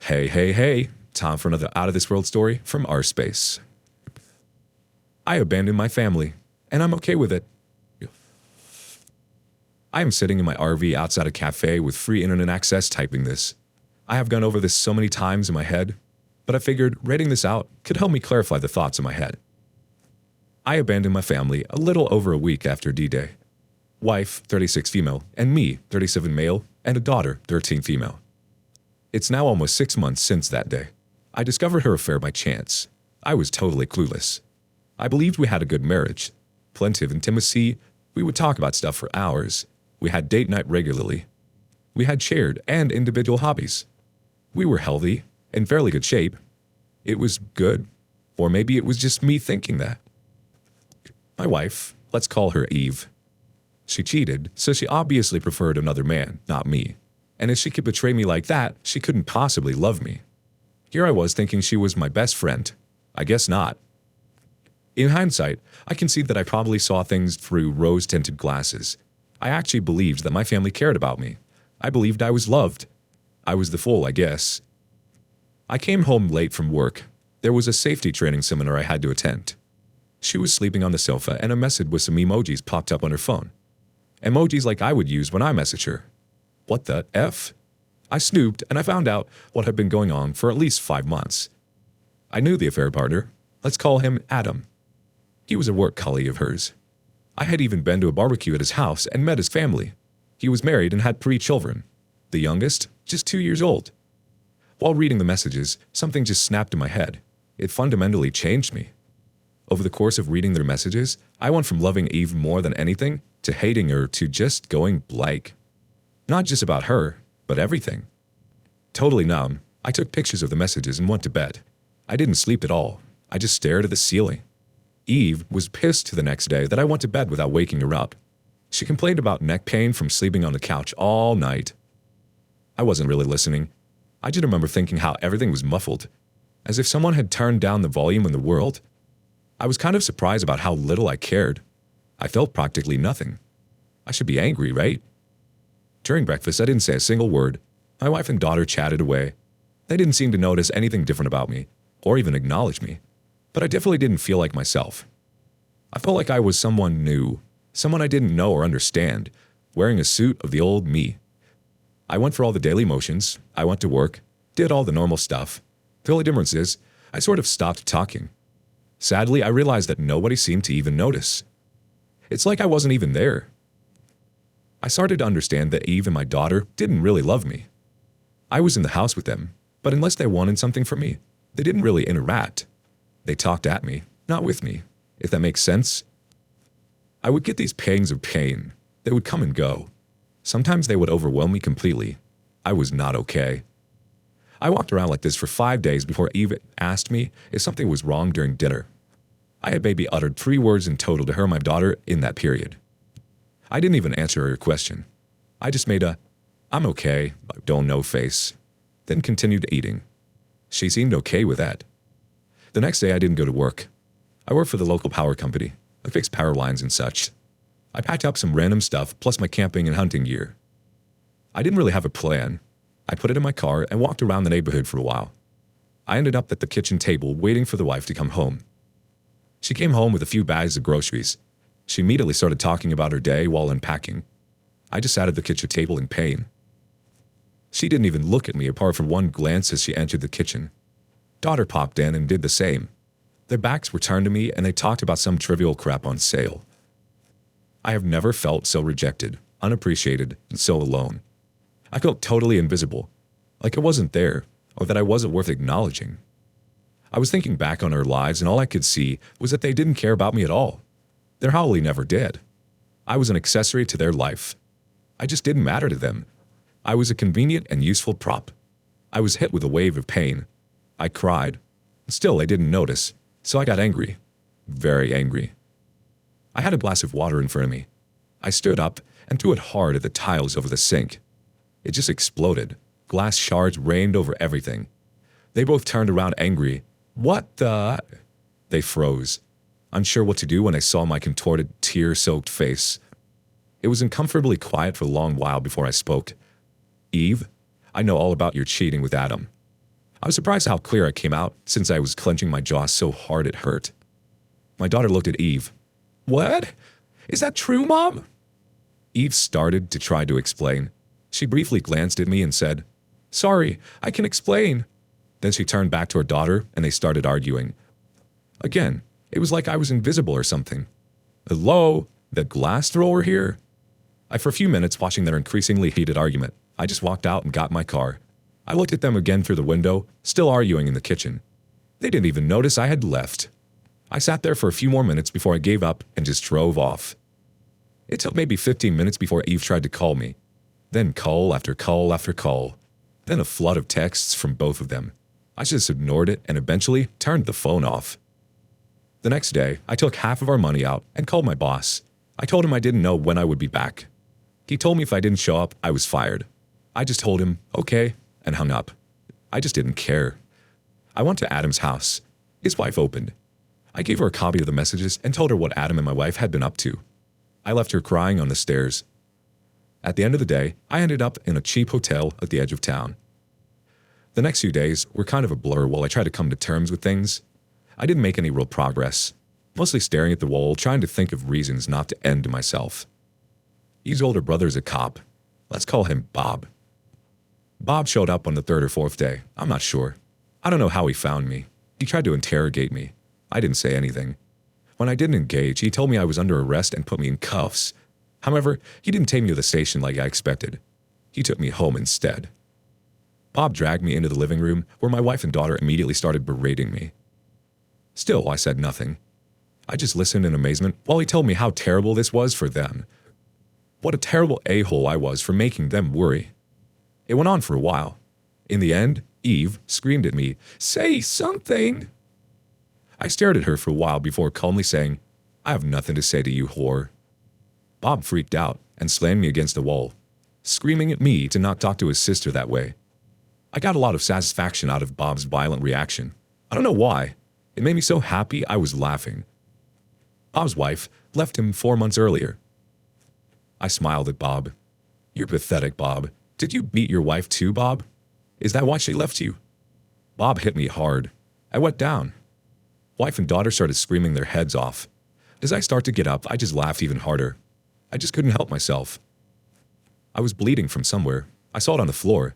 Hey, hey, hey. Time for another out of this world story from our space. I abandoned my family, and I'm okay with it. I am sitting in my RV outside a cafe with free internet access typing this. I have gone over this so many times in my head, but I figured writing this out could help me clarify the thoughts in my head. I abandoned my family a little over a week after D-Day. Wife, 36 female, and me, 37 male, and a daughter, 13 female. It's now almost 6 months since that day. I discovered her affair by chance. I was totally clueless. I believed we had a good marriage. Plenty of intimacy. We would talk about stuff for hours. We had date night regularly. We had shared and individual hobbies. We were healthy, in fairly good shape. It was good. Or maybe it was just me thinking that. My wife, let's call her Eve. She cheated, so she obviously preferred another man, not me. And if she could betray me like that, she couldn't possibly love me. Here I was thinking she was my best friend. I guess not. In hindsight, I can see that I probably saw things through rose-tinted glasses. I actually believed that my family cared about me. I believed I was loved. I was the fool, I guess. I came home late from work. There was a safety training seminar I had to attend. She was sleeping on the sofa and a message with some emojis popped up on her phone. Emojis like I would use when I message her. What the F? I snooped and I found out what had been going on for at least 5 months. I knew the affair partner. Let's call him Adam. He was a work colleague of hers. I had even been to a barbecue at his house and met his family. He was married and had 3 children. The youngest, just 2 years old. While reading the messages, something just snapped in my head. It fundamentally changed me. Over the course of reading their messages, I went from loving Eve more than anything to hating her to just going blank. Not just about her, but everything. Totally numb, I took pictures of the messages and went to bed. I didn't sleep at all. I just stared at the ceiling. Eve was pissed the next day that I went to bed without waking her up. She complained about neck pain from sleeping on the couch all night. I wasn't really listening. I just remember thinking how everything was muffled, as if someone had turned down the volume in the world. I was kind of surprised about how little I cared. I felt practically nothing. I should be angry, right? During breakfast, I didn't say a single word. My wife and daughter chatted away. They didn't seem to notice anything different about me, or even acknowledge me. But I definitely didn't feel like myself. I felt like I was someone new, someone I didn't know or understand, wearing a suit of the old me. I went for all the daily motions. I went to work, did all the normal stuff. The only difference is, I sort of stopped talking. Sadly, I realized that nobody seemed to even notice. It's like I wasn't even there. I started to understand that Eve and my daughter didn't really love me. I was in the house with them, but unless they wanted something from me, they didn't really interact. They talked at me, not with me, if that makes sense. I would get these pangs of pain. They would come and go. Sometimes they would overwhelm me completely. I was not okay. I walked around like this for 5 days before Eve asked me if something was wrong during dinner. I had maybe uttered 3 words in total to her and my daughter in that period. I didn't even answer her question. I just made a, "I'm okay, don't know" face, then continued eating. She seemed okay with that. The next day I didn't go to work. I worked for the local power company. I fixed power lines and such. I packed up some random stuff plus my camping and hunting gear. I didn't really have a plan. I put it in my car and walked around the neighborhood for a while. I ended up at the kitchen table waiting for the wife to come home. She came home with a few bags of groceries. She immediately started talking about her day while unpacking. I just sat at the kitchen table in pain. She didn't even look at me apart from one glance as she entered the kitchen. Daughter popped in and did the same. Their backs were turned to me and they talked about some trivial crap on sale. I have never felt so rejected, unappreciated, and so alone. I felt totally invisible, like I wasn't there, or that I wasn't worth acknowledging. I was thinking back on our lives and all I could see was that they didn't care about me at all. They probably never did. I was an accessory to their life. I just didn't matter to them. I was a convenient and useful prop. I was hit with a wave of pain. I cried. Still, they didn't notice, so I got angry. Very angry. I had a glass of water in front of me. I stood up and threw it hard at the tiles over the sink. It just exploded. Glass shards rained over everything. They both turned around angry. "What the?" They froze, unsure what to do when they saw my contorted, tear-soaked face. It was uncomfortably quiet for a long while before I spoke. "Eve, I know all about your cheating with Adam. I was surprised how clear I came out since I was clenching my jaw so hard it hurt. My daughter looked at Eve. "What? Is that true, Mom?" Eve started to try to explain. She briefly glanced at me and said, "Sorry, I can explain." Then she turned back to her daughter and they started arguing. Again, it was like I was invisible or something. "Hello? That glass thrower here?" For a few minutes watching their increasingly heated argument, I just walked out and got my car. I looked at them again through the window, still arguing in the kitchen. They didn't even notice I had left. I sat there for a few more minutes before I gave up and just drove off. It took maybe 15 minutes before Eve tried to call me. Then call after call after call. Then a flood of texts from both of them. I just ignored it and eventually turned the phone off. The next day, I took half of our money out and called my boss. I told him I didn't know when I would be back. He told me if I didn't show up, I was fired. I just told him, okay, and hung up. I just didn't care. I went to Adam's house. His wife opened. I gave her a copy of the messages and told her what Adam and my wife had been up to. I left her crying on the stairs. At the end of the day, I ended up in a cheap hotel at the edge of town. The next few days were kind of a blur while I tried to come to terms with things. I didn't make any real progress, mostly staring at the wall, trying to think of reasons not to end myself. Eve's older brother is a cop. Let's call him Bob. Bob showed up on the third or fourth day. I'm not sure. I don't know how he found me. He tried to interrogate me. I didn't say anything. When I didn't engage, he told me I was under arrest and put me in cuffs. However, he didn't take me to the station like I expected. He took me home instead. Bob dragged me into the living room, where my wife and daughter immediately started berating me. Still, I said nothing. I just listened in amazement while he told me how terrible this was for them. What a terrible a-hole I was for making them worry. It went on for a while. In the end, Eve screamed at me, "Say something!" I stared at her for a while before calmly saying, "I have nothing to say to you, whore." Bob freaked out and slammed me against the wall, screaming at me to not talk to his sister that way. I got a lot of satisfaction out of Bob's violent reaction. I don't know why. It made me so happy I was laughing. Bob's wife left him 4 months earlier. I smiled at Bob. "You're pathetic, Bob. Did you beat your wife too, Bob? Is that why she left you?" Bob hit me hard. I went down. Wife and daughter started screaming their heads off. As I started to get up, I just laughed even harder. I just couldn't help myself. I was bleeding from somewhere. I saw it on the floor.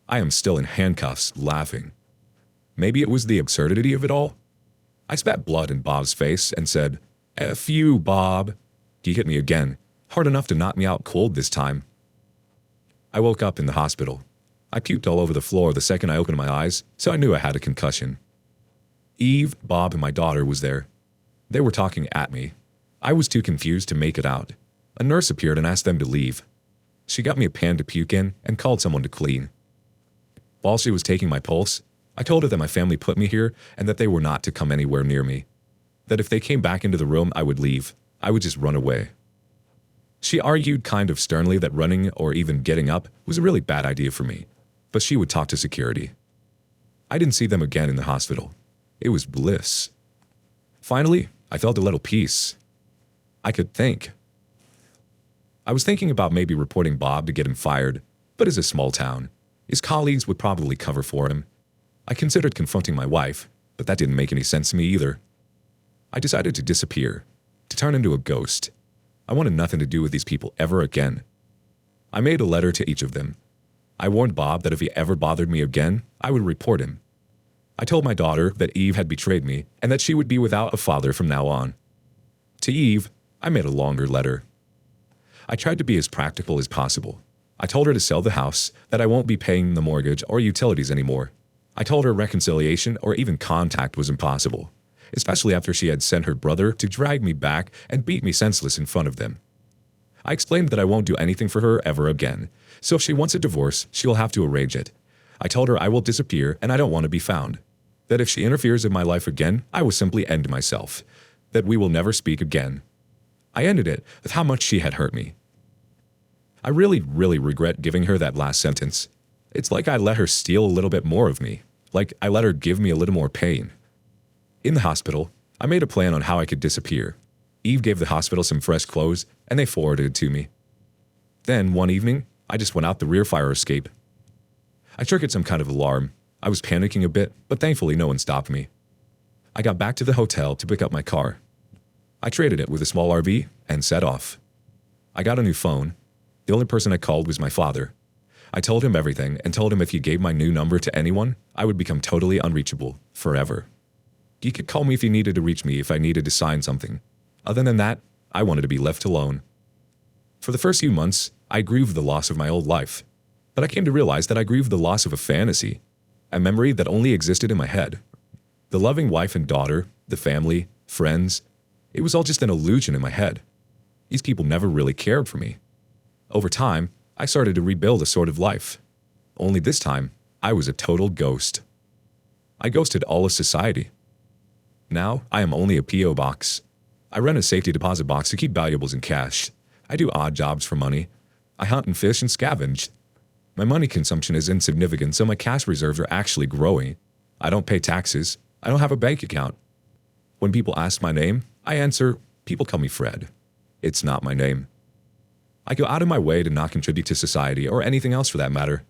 I am still in handcuffs, laughing. Maybe it was the absurdity of it all. I spat blood in Bob's face and said, "F you, Bob." He hit me again, hard enough to knock me out cold this time. I woke up in the hospital. I puked all over the floor the second I opened my eyes, so I knew I had a concussion. Eve, Bob, and my daughter was there. They were talking at me. I was too confused to make it out. A nurse appeared and asked them to leave. She got me a pan to puke in and called someone to clean. While she was taking my pulse, I told her that my family put me here and that they were not to come anywhere near me. That if they came back into the room, I would leave. I would just run away. She argued kind of sternly that running or even getting up was a really bad idea for me, but she would talk to security. I didn't see them again in the hospital. It was bliss. Finally, I felt a little peace. I could think. I was thinking about maybe reporting Bob to get him fired, but it's a small town. His colleagues would probably cover for him. I considered confronting my wife, but that didn't make any sense to me either. I decided to disappear, to turn into a ghost. I wanted nothing to do with these people ever again. I made a letter to each of them. I warned Bob that if he ever bothered me again, I would report him. I told my daughter that Eve had betrayed me and that she would be without a father from now on. To Eve, I made a longer letter. I tried to be as practical as possible. I told her to sell the house, that I won't be paying the mortgage or utilities anymore. I told her reconciliation or even contact was impossible, especially after she had sent her brother to drag me back and beat me senseless in front of them. I explained that I won't do anything for her ever again, so if she wants a divorce, she'll have to arrange it. I told her I will disappear and I don't want to be found. That if she interferes in my life again, I will simply end myself. That we will never speak again. I ended it with how much she had hurt me. I really regret giving her that last sentence. It's like I let her steal a little bit more of me. Like I let her give me a little more pain. In the hospital, I made a plan on how I could disappear. Eve gave the hospital some fresh clothes, and they forwarded it to me. Then, one evening, I just went out the rear fire escape. I triggered some kind of alarm. I was panicking a bit, but thankfully no one stopped me. I got back to the hotel to pick up my car. I traded it with a small RV and set off. I got a new phone. The only person I called was my father. I told him everything and told him if he gave my new number to anyone, I would become totally unreachable, forever. He could call me if he needed to reach me if I needed to sign something. Other than that, I wanted to be left alone. For the first few months, I grieved the loss of my old life. But I came to realize that I grieved the loss of a fantasy, a memory that only existed in my head. The loving wife and daughter, the family, friends, it was all just an illusion in my head. These people never really cared for me. Over time, I started to rebuild a sort of life. Only this time, I was a total ghost. I ghosted all of society. Now, I am only a P.O. box. I run a safety deposit box to keep valuables in cash. I do odd jobs for money. I hunt and fish and scavenge. My money consumption is insignificant, so my cash reserves are actually growing. I don't pay taxes. I don't have a bank account. When people ask my name, I answer, people call me Fred. It's not my name. I go out of my way to not contribute to society or anything else for that matter.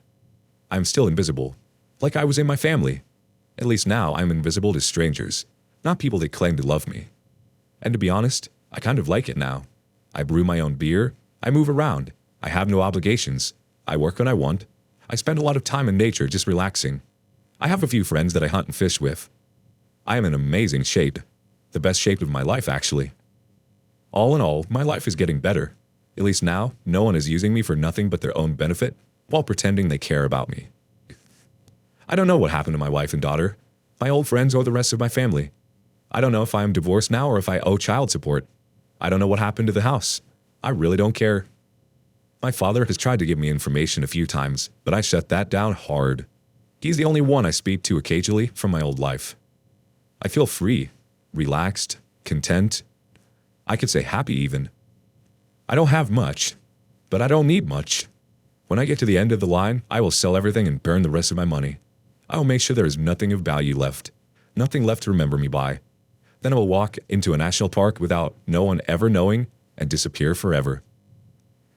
I'm still invisible, like I was in my family. At least now I'm invisible to strangers, not people that claim to love me. And to be honest, I kind of like it now. I brew my own beer. I move around. I have no obligations. I work when I want. I spend a lot of time in nature just relaxing. I have a few friends that I hunt and fish with. I am in amazing shape. The best shape of my life, actually. All in all, my life is getting better. At least now, no one is using me for nothing but their own benefit while pretending they care about me. I don't know what happened to my wife and daughter, my old friends or the rest of my family. I don't know if I am divorced now or if I owe child support. I don't know what happened to the house. I really don't care. My father has tried to give me information a few times, but I shut that down hard. He's the only one I speak to occasionally from my old life. I feel free, relaxed, content. I could say happy even. I don't have much, but I don't need much. When I get to the end of the line, I will sell everything and burn the rest of my money. I will make sure there is nothing of value left, nothing left to remember me by. Then I will walk into a national park without no one ever knowing and disappear forever.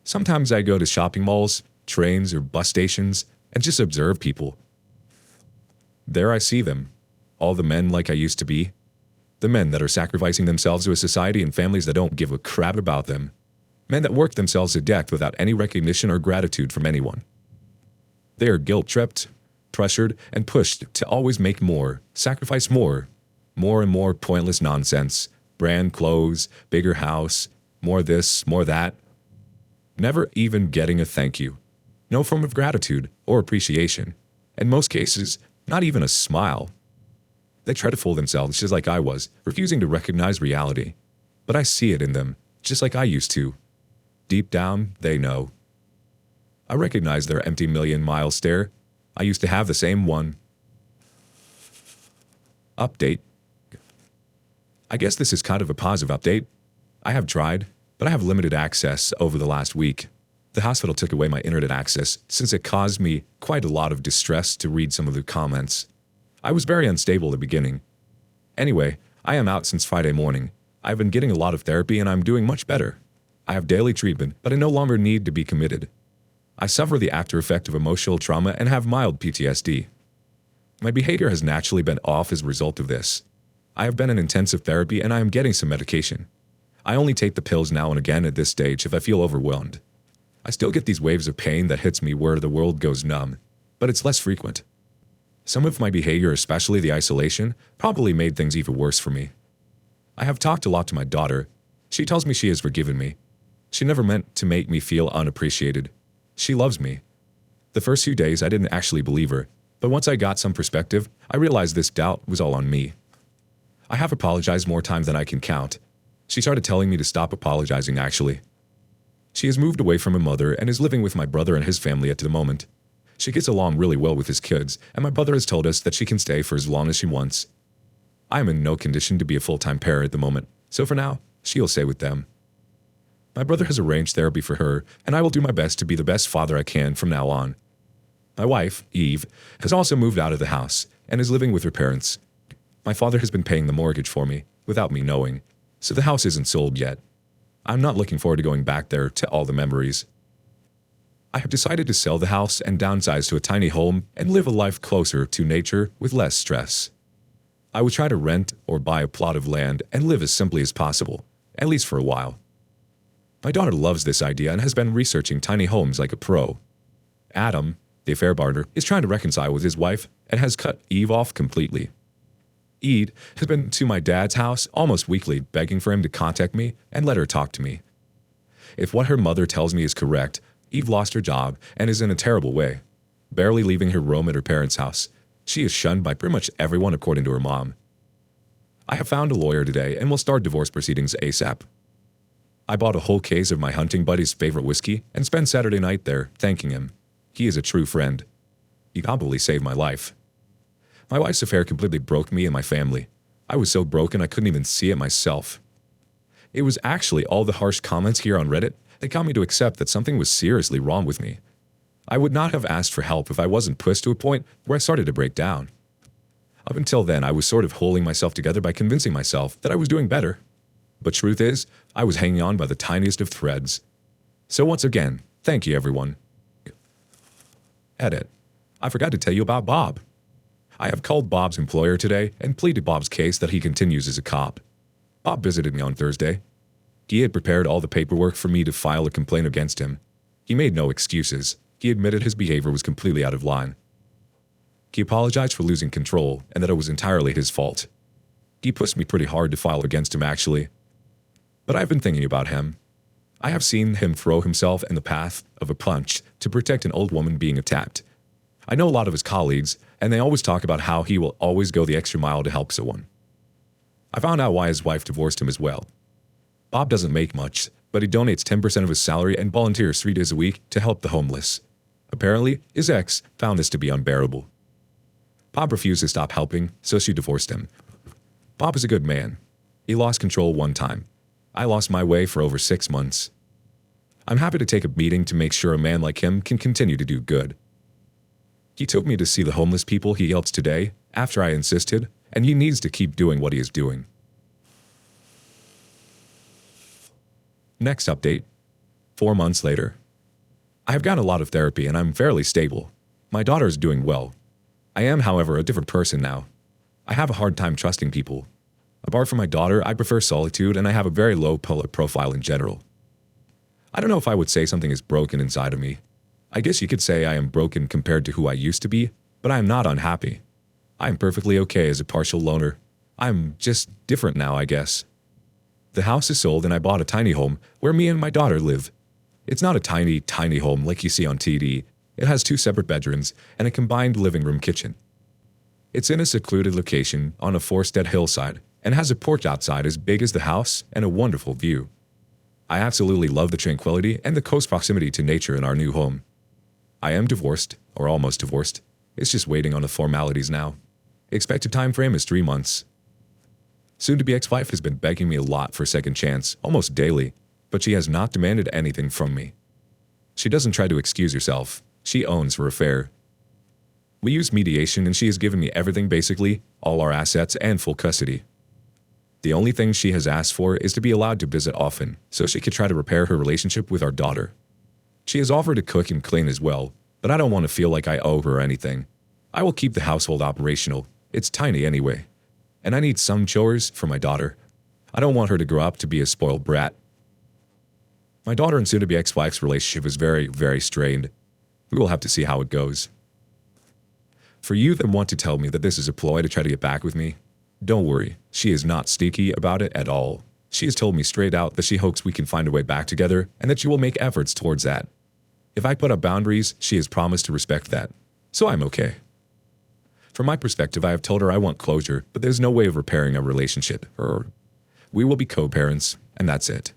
Sometimes I go to shopping malls, trains, or bus stations and just observe people. There I see them, all the men like I used to be. The men that are sacrificing themselves to a society and families that don't give a crap about them. Men that work themselves to death without any recognition or gratitude from anyone. They are guilt-tripped, pressured, and pushed to always make more, sacrifice more and more pointless nonsense. Brand clothes, bigger house, more this, more that. Never even getting a thank you. No form of gratitude or appreciation. In most cases, not even a smile. They try to fool themselves just like I was, refusing to recognize reality. But I see it in them, just like I used to. Deep down, they know. I recognize their empty million-mile stare. I used to have the same one. Update. I guess this is kind of a positive update. I have tried, but I have limited access over the last week. The hospital took away my internet access since it caused me quite a lot of distress to read some of the comments. I was very unstable at the beginning. Anyway, I am out since Friday morning. I've been getting a lot of therapy and I'm doing much better. I have daily treatment, but I no longer need to be committed. I suffer the after effect of emotional trauma and have mild PTSD. My behavior has naturally been off as a result of this. I have been in intensive therapy and I am getting some medication. I only take the pills now and again at this stage if I feel overwhelmed. I still get these waves of pain that hits me where the world goes numb, but it's less frequent. Some of my behavior, especially the isolation, probably made things even worse for me. I have talked a lot to my daughter. She tells me she has forgiven me. She never meant to make me feel unappreciated. She loves me. The first few days I didn't actually believe her, but once I got some perspective, I realized this doubt was all on me. I have apologized more times than I can count. She started telling me to stop apologizing, actually. She has moved away from her mother and is living with my brother and his family at the moment. She gets along really well with his kids, and my brother has told us that she can stay for as long as she wants. I am in no condition to be a full-time parent at the moment, so for now, she'll stay with them. My brother has arranged therapy for her, and I will do my best to be the best father I can from now on. My wife, Eve, has also moved out of the house and is living with her parents. My father has been paying the mortgage for me, without me knowing, so the house isn't sold yet. I'm not looking forward to going back there to all the memories. I have decided to sell the house and downsize to a tiny home and live a life closer to nature with less stress. I would try to rent or buy a plot of land and live as simply as possible, at least for a while. My daughter loves this idea and has been researching tiny homes like a pro. Adam, the affair partner, is trying to reconcile with his wife and has cut Eve off completely. Eve has been to my dad's house almost weekly begging for him to contact me and let her talk to me. If what her mother tells me is correct, Eve lost her job and is in a terrible way, barely leaving her room at her parents' house. She is shunned by pretty much everyone according to her mom. I have found a lawyer today and will start divorce proceedings ASAP. I bought a whole case of my hunting buddy's favorite whiskey and spent Saturday night there thanking him. He is a true friend. He probably saved my life. My wife's affair completely broke me and my family. I was so broken I couldn't even see it myself. It was actually all the harsh comments here on Reddit that got me to accept that something was seriously wrong with me. I would not have asked for help if I wasn't pushed to a point where I started to break down. Up until then, I was sort of holding myself together by convincing myself that I was doing better. But truth is, I was hanging on by the tiniest of threads. So once again, thank you everyone. Edit. I forgot to tell you about Bob. I have called Bob's employer today and pleaded Bob's case that he continues as a cop. Bob visited me on Thursday. He had prepared all the paperwork for me to file a complaint against him. He made no excuses. He admitted his behavior was completely out of line. He apologized for losing control and that it was entirely his fault. He pushed me pretty hard to file against him actually. But I've been thinking about him. I have seen him throw himself in the path of a punch to protect an old woman being attacked. I know a lot of his colleagues, and they always talk about how he will always go the extra mile to help someone. I found out why his wife divorced him as well. Bob doesn't make much, but he donates 10% of his salary and volunteers 3 days a week to help the homeless. Apparently, his ex found this to be unbearable. Bob refused to stop helping, so she divorced him. Bob is a good man. He lost control one time. I lost my way for over 6 months. I'm happy to take a beating to make sure a man like him can continue to do good. He took me to see the homeless people he helps today, after I insisted, and he needs to keep doing what he is doing. Next update. 4 months later. I have gotten a lot of therapy and I'm fairly stable. My daughter is doing well. I am, however, a different person now. I have a hard time trusting people. Apart from my daughter, I prefer solitude and I have a very low public profile in general. I don't know if I would say something is broken inside of me. I guess you could say I am broken compared to who I used to be, but I am not unhappy. I am perfectly okay as a partial loner. I'm just different now, I guess. The house is sold and I bought a tiny home where me and my daughter live. It's not a tiny home like you see on TV. It has 2 separate bedrooms and a combined living room kitchen. It's in a secluded location on a forested hillside and has a porch outside as big as the house and a wonderful view. I absolutely love the tranquility and the close proximity to nature in our new home. I am divorced, or almost divorced. It's just waiting on the formalities now. Expected time frame is 3 months. Soon-to-be ex-wife has been begging me a lot for a second chance, almost daily, but she has not demanded anything from me. She doesn't try to excuse herself. She owns her affair. We use mediation and she has given me everything basically, all our assets and full custody. The only thing she has asked for is to be allowed to visit often, so she could try to repair her relationship with our daughter. She has offered to cook and clean as well, but I don't want to feel like I owe her anything. I will keep the household operational. It's tiny anyway. And I need some chores for my daughter. I don't want her to grow up to be a spoiled brat. My daughter and soon-to-be ex-wife's relationship is very, very strained. We will have to see how it goes. For you that want to tell me that this is a ploy to try to get back with me, don't worry, she is not sneaky about it at all. She has told me straight out that she hopes we can find a way back together and that she will make efforts towards that. If I put up boundaries, she has promised to respect that. So I'm okay. From my perspective, I have told her I want closure, but there's no way of repairing our relationship. We will be co-parents, and that's it.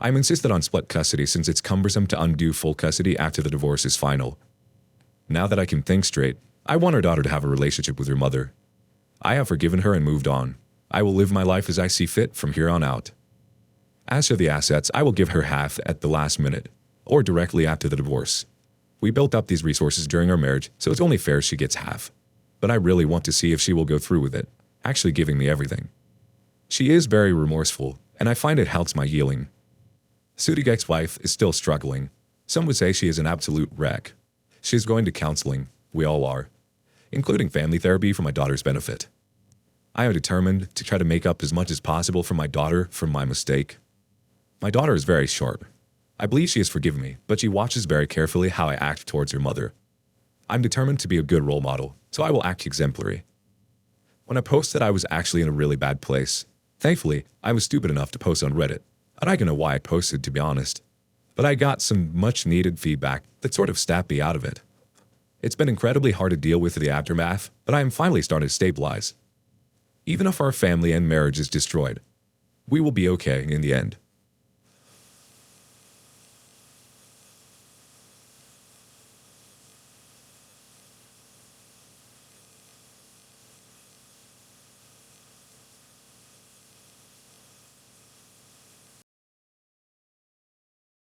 I'm insisted on split custody since it's cumbersome to undo full custody after the divorce is final. Now that I can think straight, I want our daughter to have a relationship with her mother. I have forgiven her and moved on. I will live my life as I see fit from here on out. As for the assets, I will give her half at the last minute, or directly after the divorce. We built up these resources during our marriage, so it's only fair she gets half. But I really want to see if she will go through with it, actually giving me everything. She is very remorseful, and I find it helps my healing. Sudi's ex-wife is still struggling. Some would say she is an absolute wreck. She is going to counseling. We all are, including family therapy for my daughter's benefit. I am determined to try to make up as much as possible for my daughter for my mistake. My daughter is very sharp. I believe she has forgiven me, but she watches very carefully how I act towards her mother. I'm determined to be a good role model, so I will act exemplary. When I posted I was actually in a really bad place, thankfully, I was stupid enough to post on Reddit. I don't know why I posted, to be honest, but I got some much-needed feedback that sort of snapped me out of it. It's been incredibly hard to deal with the aftermath, but I am finally starting to stabilize. Even if our family and marriage is destroyed, we will be okay in the end.